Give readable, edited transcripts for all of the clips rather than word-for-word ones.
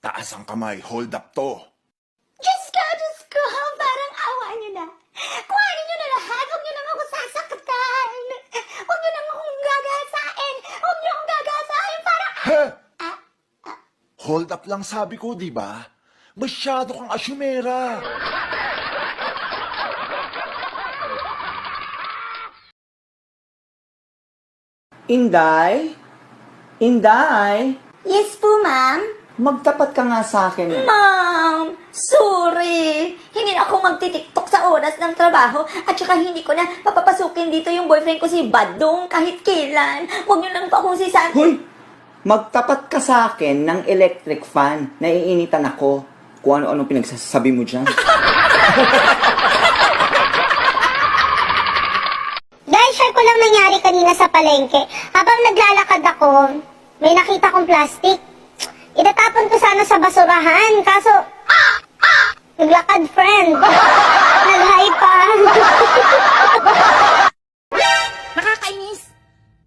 Taas ang kamay, hold up to. Diyos ko, parang awa niyo na. Kuhanin niyo na lahat, huwag niyo nang ako sasaktan. Huwag niyo nang akong gagasain. Huwag niyo akong gagasain, parang... He? Hold up lang sabi ko, di ba? Masyado kang asyumera. Inday? Inday? Yes po, ma'am. Magtapat ka nga sa akin. Ma'am, sorry. Hindi na ako magtitiktok sa oras ng trabaho at saka hindi ko na papapasukin dito yung boyfriend ko si Badong kahit kailan. Huwag niyo lang po akong sisan. Hoy! Magtapat ka sa akin ng electric fan. Naiinitan ako kung ano-ano pinagsasabi mo dyan. Dahil share ko lang nangyari kanina sa palengke. Habang naglalakad ako, may nakita kong plastic. Itatapon ko sana sa basurahan, kaso, naglakad friend. Nag-hi pa. Nakakainis.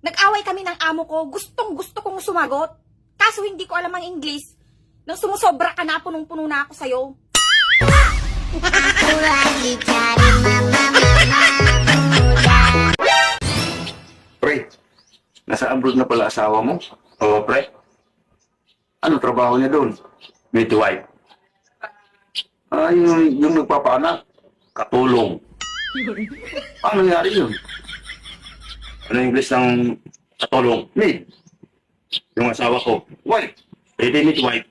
Nag-away kami ng amo ko. Gustong-gusto kong sumagot. Kaso hindi ko alam ang English. Nang sumusobra ka na, punong-puno na ako sa'yo. Pre, nasa abroad na pala asawa mo? Oo, pre. Ano trabaho niya doon? Midwife. Ah, yung nagpapaanak. Katulong. Paano nangyari yun? Ano yung English ng katulong? Maid. Yung asawa ko. Wife. Pwede midwife.